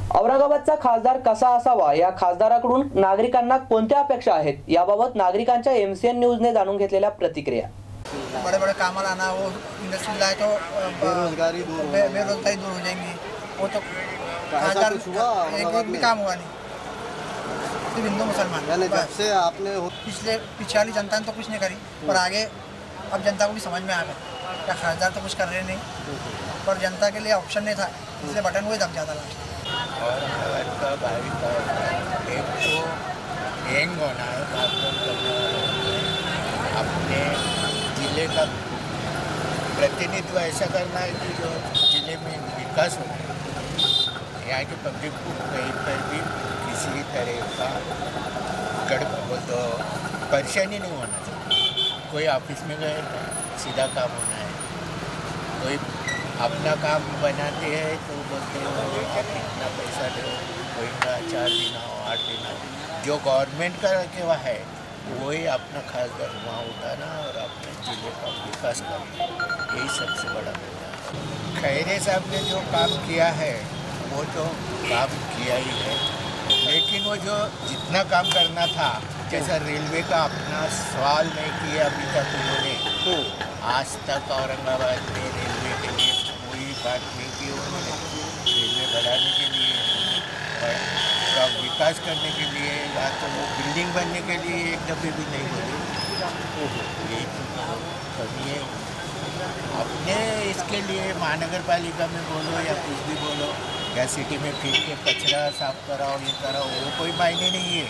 औरंगाबादचा खासदार कसा असावा, या खासदाराकडून नागरिकांना कोणत्या अपेक्षा आहेत, याबाबत नागरिकांच्या एमसीएन न्यूजने जाणून घेतलेल्या प्रतिक्रिया। बड़े बड़े काम लाना, वो इंडस्ट्री लाए तो बेरोजगारी दूर हो जाएंगी। वो तो खासदार एक भी काम हुआ नहीं, सिर्फ हिंदू मुसलमान। जब से आपने पीछे वाली जनता ने तो कुछ नहीं करी, पर आगे अब जनता को भी समझ में आ गया क्या खासदार तो कुछ कर रहे नहीं, पर जनता के लिए ऑप्शन नहीं था, इसलिए बटन हुए दब जाता लास्ट। औरंगाबाद का भावी का एक तो यंग होना है, अपने ज़िले का प्रतिनिधित्व ऐसा करना है कि जो ज़िले में विकास हो, यहाँ की पब्लिक को कहीं पर भी किसी तरह का तो परेशानी नहीं होना चाहिए। कोई ऑफिस में गए सीधा काम होना है, कोई अपना काम बनाते हैं तो बोलते हो आप इतना पैसा दो, कोई का 4 दिन आओ 8 दिन आओ। जो गवर्नमेंट का रखे है वही अपना खासदार वहाँ उठाना और अपने जिले का विकास करना, यही सबसे बड़ा मुद्दा है। खैरे साहब ने जो काम किया है वो तो काम किया ही है, लेकिन वो जो जितना काम करना था, जैसा रेलवे का अपना सवाल नहीं किया अभी तक उन्होंने, तो आज तक औरंगाबाद में रेलवे के लिए कोई बात नहीं की उन्होंने। रेलवे बढ़ाने के लिए और विकास करने के लिए या तो वो बिल्डिंग बनने के लिए एक दफ़े भी नहीं बोले। यही तो कभी है अपने इसके लिए महानगर पालिका में बोलो या कुछ भी बोलो, या सिटी में फिर के कचरा साफ कराओ ये कराओ, वो कोई मायने नहीं है।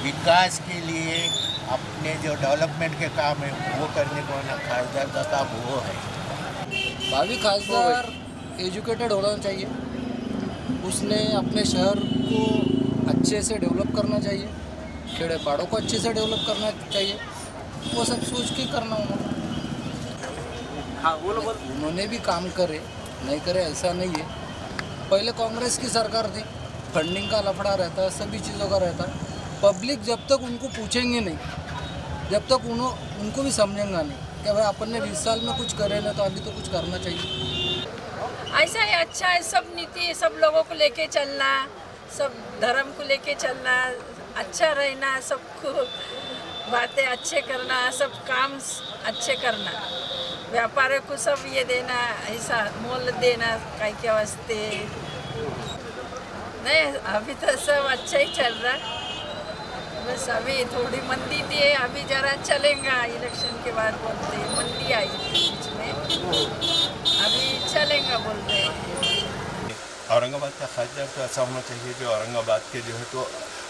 विकास के लिए अपने जो डेवलपमेंट के काम है वो करने को ना खासदार का काम वो है। भावी खासदार एजुकेटेड होना चाहिए, उसने अपने शहर को अच्छे से डेवलप करना चाहिए, खेड़े पाड़ों को अच्छे से डेवलप करना चाहिए, वो सब सोच के करना होगा। हाँ उन्होंने भी काम करे नहीं करे ऐसा नहीं है। पहले कांग्रेस की सरकार थी, फंडिंग का लफड़ा रहता है, सभी चीज़ों का रहता है। पब्लिक जब तक उनको पूछेंगे नहीं, जब तक उनको भी समझेंगे नहीं कि भाई अपन ने 20 साल में कुछ करे ना, तो अभी तो कुछ करना चाहिए। ऐसा है, अच्छा है, सब नीति सब लोगों को लेके चलना, सब धर्म को लेके चलना, अच्छा रहना, सबको बातें अच्छे करना, सब काम अच्छे करना, व्यापार को सब ये देना, ऐसा मोल देना कहीं के वास्ते नहीं। अभी तो सब अच्छा ही चल रहा, बस अभी थोड़ी मंदी थी, अभी जरा चलेगा। इलेक्शन के बाद बोलते मंदी आई थी बीच में, अभी चलेगा बोलते हैं। औरंगाबाद का खासदार तो ऐसा होना चाहिए जो औरंगाबाद के जो है तो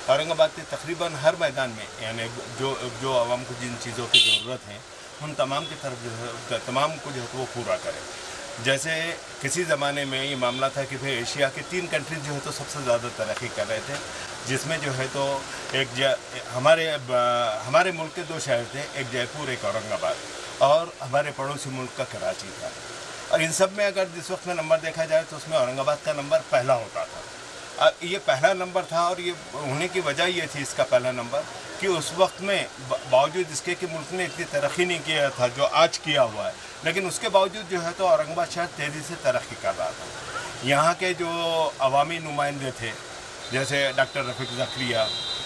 औरंगाबाद के तकरीबन हर मैदान में, यानी जो आवाम को जिन चीज़ों की ज़रूरत है उन तमाम की तरफ जो है तमाम को जो है तो वो पूरा करे। जैसे किसी ज़माने में ये मामला था कि भाई एशिया के 3 कंट्रीज जो है तो सबसे ज़्यादा तरक्की कर रहे थे, जिसमें जो है तो हमारे मुल्क के 2 शहर थे, एक जयपुर एक औरंगाबाद, और हमारे पड़ोसी मुल्क का कराची था। और इन सब में अगर जिस वक्त में नंबर देखा जाए तो उसमें औरंगाबाद का नंबर पहला होता था। ये पहला नंबर था, और ये होने की वजह ये थी इसका पहला नंबर कि उस वक्त में बावजूद इसके कि मुल्क ने इतनी तरक्की नहीं किया था जो आज किया हुआ है, लेकिन उसके बावजूद जो है तो औरंगाबाद शहर तेज़ी से तरक्की कर रहा था। यहाँ के जो अवामी नुमाइंदे थे जैसे डॉक्टर रफ़ीक ज़करिया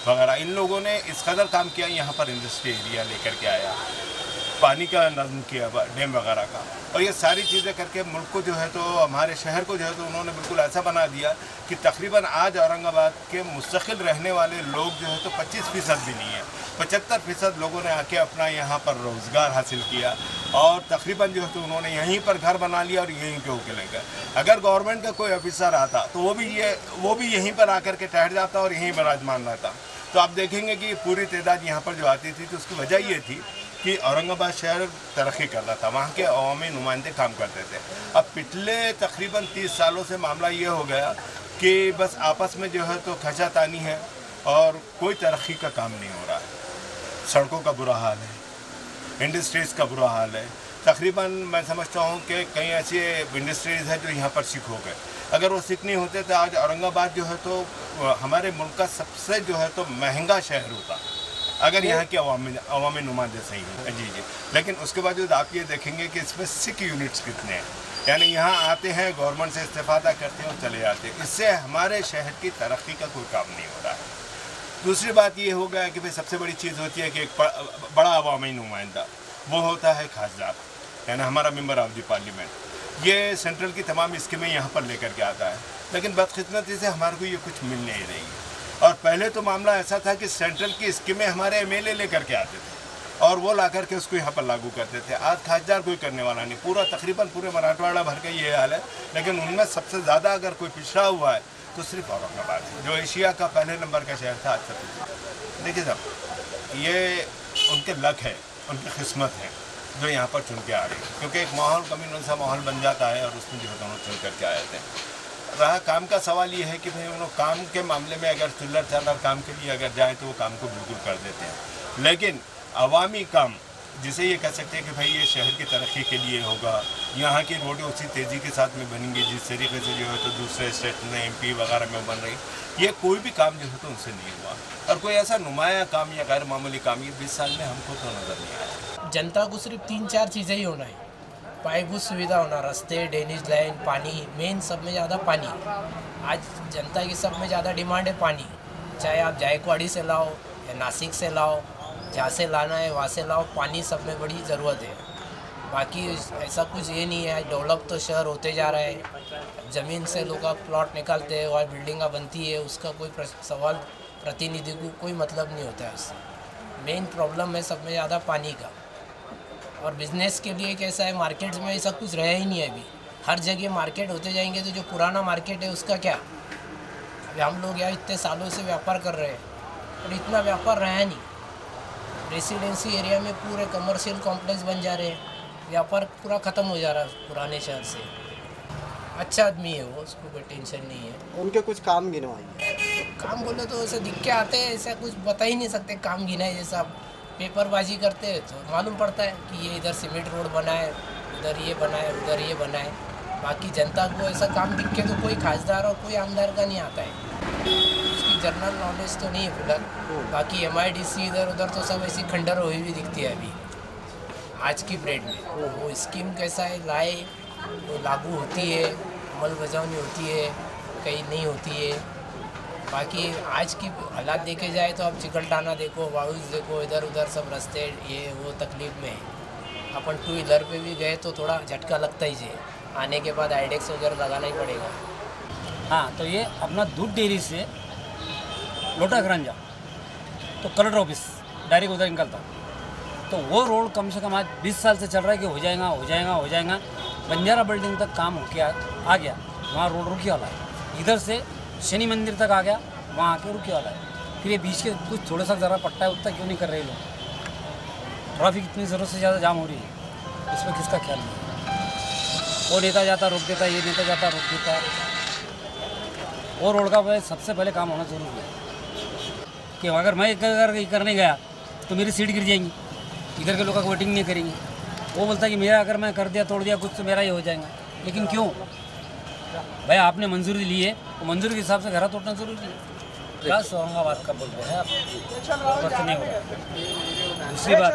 वगैरह, इन लोगों ने इस कदर काम किया, यहाँ पर इंडस्ट्री एरिया लेकर के आया, पानी का नज़म किया डैम वगैरह का, और ये सारी चीज़ें करके मुल्क को जो है तो हमारे शहर को जो है तो उन्होंने बिल्कुल ऐसा बना दिया कि तकरीबन आज औरंगाबाद के मुस्तकिल रहने वाले लोग जो है तो 25% भी नहीं है, 75% लोगों ने आके अपना यहाँ पर रोज़गार हासिल किया, और तकरीबन जो है तो उन्होंने यहीं पर घर बना लिया और यहीं के होके लेकर। अगर गवर्नमेंट का कोई ऑफिसर आता तो वो भी यहीं पर आकर के ठहर जाता और यहीं विराजमान रहता। तो आप देखेंगे कि पूरी तादाद यहाँ पर जो आती थी, तो उसकी वजह ये थी कि औरंगाबाद शहर तरक्की कर रहा था, वहाँ के अवामी नुमाइंदे काम करते थे। अब पिछले तकरीबन 30 सालों से मामला ये हो गया कि बस आपस में जो है तो खचातानी है और कोई तरक्की का काम नहीं हो रहा है। सड़कों का बुरा हाल है, इंडस्ट्रीज़ का बुरा हाल है। तकरीबन मैं समझता हूँ कि कई ऐसी इंडस्ट्रीज़ हैं जो यहाँ पर सिक हो गए। अगर वो सिक नहीं होते तो आज औरंगाबाद जो है तो हमारे मुल्क का सबसे जो है तो महंगा शहर होता, अगर यहाँ के अवामी नुमाइंदे सही हैं। जी। लेकिन उसके बावजूद आप ये देखेंगे कि इसमें सिक यूनिट्स कितने हैं। यानी यहाँ आते हैं, गवर्नमेंट से इस्तेफादा करते हैं और चले जाते हैं। इससे हमारे शहर की तरक्की का कोई काम नहीं हो रहा है। दूसरी बात ये हो गया कि भाई सबसे बड़ी चीज़ होती है कि एक बड़ा अवामी नुमाइंदा, वो होता है खासदार, यानी हमारा मेंबर ऑफ द पार्लियामेंट। ये सेंट्रल की तमाम स्कीमें यहाँ पर लेकर के आता है, लेकिन बदकिस्मती से हमारे को ये कुछ मिल नहीं रही है। और पहले तो मामला ऐसा था कि सेंट्रल की स्कीमें हमारे एमएलए लेकर के आते थे और वो ला करके उसको यहाँ पर लागू करते थे। आज खासदार कोई करने वाला नहीं, पूरा तकरीबन पूरे मराठवाड़ा भर का ये हाल है। लेकिन उनमें सबसे ज़्यादा अगर कोई पिछड़ा हुआ है तो सिर्फ औरंगाबाद है, जो एशिया का पहले नंबर का शहर था। अच्छा देखिए साहब, ये उनके लक है, उनकी किस्मत है जो यहाँ पर चुन के आ रही है, क्योंकि एक माहौल कम्युनल सा माहौल बन जाता है और उसमें जो है दोनों चुन करके आए थे। रहा काम का सवाल ये है कि भाई उन्होंने काम के मामले में अगर चिल्लर चालर काम के लिए अगर जाए तो वो काम को बिल्कुल कर देते हैं, लेकिन अवामी काम जिसे ये कह सकते हैं कि भाई ये शहर की तरक्की के लिए होगा, यहाँ की रोडें उसी तेज़ी के साथ में बनेंगी जिस तरीके से जो है तो दूसरे स्टेट में एमपी वगैरह में बन रही, ये कोई भी काम जो है तो उनसे नहीं हुआ। और कोई ऐसा नुमाया काम या गैर मामूली काम ये 20 साल में हमको तो नज़र नहीं आया। जनता को सिर्फ 3-4 चीज़ें ही होना है। पायाभूत सुविधा होना, रास्ते, ड्रेनेज लाइन, पानी, मेन सब में ज़्यादा पानी। आज जनता की सब में ज़्यादा डिमांड है पानी, चाहे आप जायकवाड़ी से लाओ या नासिक से लाओ, जहाँ से लाना है वहाँ से लाओ, पानी सब में बड़ी ज़रूरत है। बाकी ऐसा कुछ ये नहीं है, डेवलप तो शहर होते जा रहा है, ज़मीन से लोग प्लॉट निकालते हैं और बिल्डिंगा बनती है, उसका कोई सवाल प्रतिनिधि को कोई मतलब नहीं होता है उससे। मेन प्रॉब्लम है सब में ज़्यादा पानी का। और बिज़नेस के लिए कैसा है, मार्केट में ऐसा कुछ रहा ही नहीं है अभी। हर जगह मार्केट होते जाएंगे तो जो पुराना मार्केट है उसका क्या। अभी हम लोग यहाँ इतने सालों से व्यापार कर रहे हैं और इतना व्यापार रहा नहीं। रेसिडेंसी एरिया में पूरे कमर्शियल कॉम्प्लेक्स बन जा रहे हैं, व्यापार पूरा ख़त्म हो जा रहा है पुराने शहर से। अच्छा आदमी है वो, उसको कोई टेंशन नहीं है। उनके कुछ काम गिनवाइए। काम बोले तो ऐसे दिख के आते हैं, ऐसा कुछ बता ही नहीं सकते। काम गिनाए जैसा पेपरबाजी करते हैं तो मालूम पड़ता है कि ये इधर सीमेंट रोड बना है, उधर ये बना है, उधर ये बना है। बाकी जनता को ऐसा काम दिख के तो कोई खासदार और कोई आमदार का नहीं आता है। उसकी जनरल नॉलेज तो नहीं है फिलहाल। बाकी MIDC इधर उधर तो सब ऐसी खंडर हुई भी दिखती है अभी आज की पीरियड में। वो स्कीम कैसा है, लाए वो लागू होती है, अमल बजावनी होती है, कहीं नहीं होती है। बाकी आज की हालात देखे जाए तो आप चिकलटाना देखो, वाउस देखो, इधर उधर सब रास्ते ये वो तकलीफ में है। अपन 2 व्हीलर पे भी गए तो थोड़ा झटका लगता ही है, आने के बाद आइडेक्स वगैरह लगाना ही पड़ेगा। हाँ, तो ये अपना दूध डेयरी से लोटा गरंजा तो कलेक्टर ऑफिस डायरेक्ट उधर निकलता, तो वो रोड कम से कम आज 20 साल से चल रहा है कि हो जाएगा हो जाएगा हो जाएगा। बंजारा बिल्डिंग तक काम होके आ गया, वहाँ रोड रुकी वाला है। इधर से शनि मंदिर तक आ गया, वहाँ आके रुकी वाला है। फिर ये बीच के कुछ थोड़ा सा ज़रा पट्टा है, उतना क्यों नहीं कर रहे लोग। ट्रैफिक इतनी ज़रूरत से ज़्यादा जाम हो रही है, इसमें किसका ख्याल नहीं। वो नेता जाता रोक देता, ये नेता जाता रोक देता। वो रोड का सबसे पहले काम होना जरूरी है कि अगर मैं करने गया तो मेरी सीट गिर जाएंगी, इधर के लोग वोटिंग नहीं करेंगे। वो बोलता है कि मेरा अगर मैं कर दिया तोड़ दिया कुछ तो मेरा ही हो जाएगा। लेकिन क्यों भाई, आपने मंजूरी ली है तो मंजूरी के हिसाब से घर तोड़ना जरूरी है। क्या औरंगाबाद का बोल रहे हैं आप, नहीं होगा। दूसरी बात,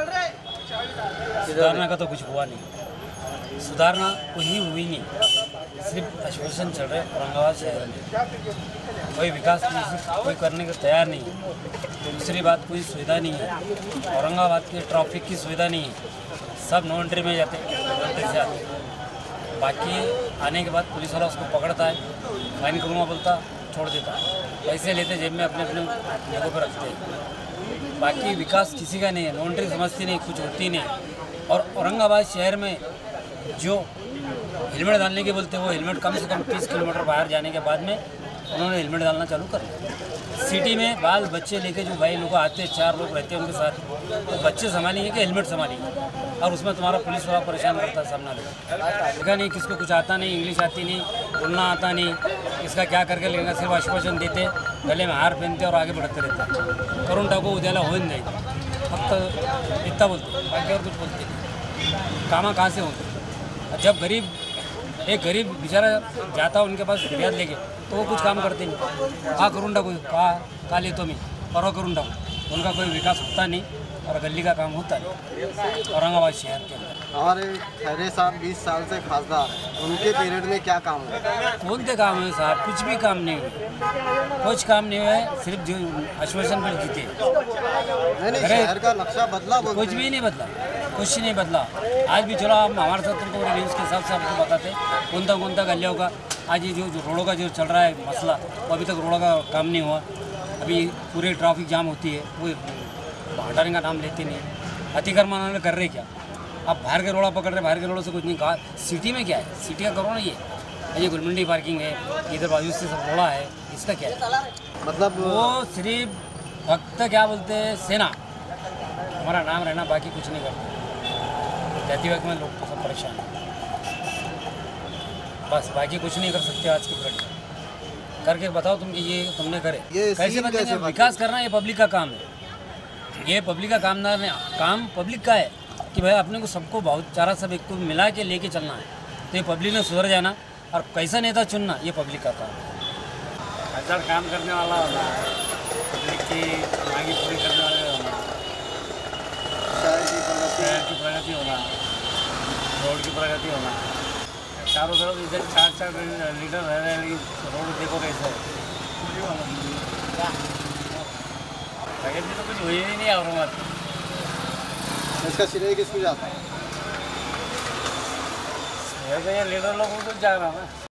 सुधारना का तो कुछ हुआ नहीं, सुधारना कोई हुई नहीं, सिर्फ आश्वासन चल रहे औरंगाबाद शहर में। कोई विकास कोई करने को तैयार नहीं है। दूसरी बात, कोई सुविधा नहीं है औरंगाबाद की, ट्रैफिक की सुविधा नहीं है। सब नो एंट्री में जाते से आते, बाकी आने के बाद पुलिस वाला उसको पकड़ता है, फाइन करूँगा बोलता, छोड़ देता है, पैसे लेते जेब में अपने अपने जगहों पर रखते हैं। बाकी विकास किसी का नहीं है, नो एंट्री समझती नहीं, कुछ होती नहीं। और औरंगाबाद शहर में जो हेलमेट डालने के बोलते हैं, वो हेलमेट कम से कम 30 किलोमीटर बाहर जाने के बाद में उन्होंने हेलमेट डालना चालू कर दिया। सिटी में बाल बच्चे लेके जो भाई लोग आते हैं, 4 लोग रहते हैं उनके साथ, तो बच्चे संभालेंगे कि हेलमेट संभालेंगे। और उसमें तुम्हारा पुलिस वाला परेशान करता है सामना देखा नहीं, किसको कुछ आता नहीं, इंग्लिश आती नहीं, बोलना आता नहीं, इसका क्या करके लेना, सिर्फ आश्वासन देते, गले में हार पहनते और आगे बढ़ते रहते। करून टाको उद्याला होऊन जाईल, फक्त इतना बोलते, बाकी और कुछ बोलते नहीं। कामा कहाँ से होते। जब एक गरीब बेचारा जाता उनके पास फिरियाद लेके, तो वो कुछ काम करते नहीं। करून टाकू, का लेतो मी, परवा करून टाकू, उनका कोई विकास होता नहीं। और गली का काम होता नहीं औरंगाबाद शहर के अंदर। हमारे खैरे साहब 20 साल से खासदार हैं, उनके पीरियड में क्या काम हुआ? कौन से काम है साहब? कुछ भी काम नहीं हुए, कुछ काम नहीं हुआ है, सिर्फ जो आश्वासन पर जीते। नहीं, शहर का नक्शा बदला बोलते कुछ भी नहीं बदला, कुछ नहीं बदला। आज भी चलो आप हमारे साथ तुमको न्यूज़ के हिसाब से आपको बताते कौन सा गलियों का आज ये जो रोडों का जो चल रहा है मसला, वो अभी तक रोडों का काम नहीं हुआ। अभी पूरे ट्रैफिक जाम होती है, वो हटाने का नाम लेते नहीं। अतिक्रमण उन्होंने कर रहे क्या? आप बाहर के रोड़ा पकड़ रहे, बाहर के रोडों से कुछ नहीं कहा। सिटी में क्या है? सिटी का करो ना। ये गुलमंडी पार्किंग है, इधर बाजू से सब रोड़ा है, इसका क्या है? मतलब वो सिर्फ भक्त क्या बोलते हैं, सेना हमारा नाम रहना, बाकी कुछ नहीं करते। जाति वक्त में लोग सब परेशान हैं, बस बाकी कुछ नहीं कर सकते। आज की घड़ी करके बताओ तुम कि ये तुमने करे, ये कैसे सीन बदलेंगे? कैसे विकास करना ये पब्लिक का काम है, ये पब्लिक का काम पब्लिक का है कि भाई अपने को सबको भाईचारा सब एक को मिला के लेके चलना है। तो ये पब्लिक ने सुधर जाना और कैसा नेता चुनना ये पब्लिक का काम है। अच्छा काम करने वाला होना, पब्लिक की मांगी पूरी करने वाले होना, शहर की प्रगति होना, रोड की प्रगति होना। चारों तरफ इधर चार लीडर रह रहे हैं, लेकिन रोड देखो कैसे है। प्रगति तो कुछ हुई ही नहीं औरंगाबाद। इसका श्रेय किसको जाता है? लीडर लोगों को तो जा रहा है ना।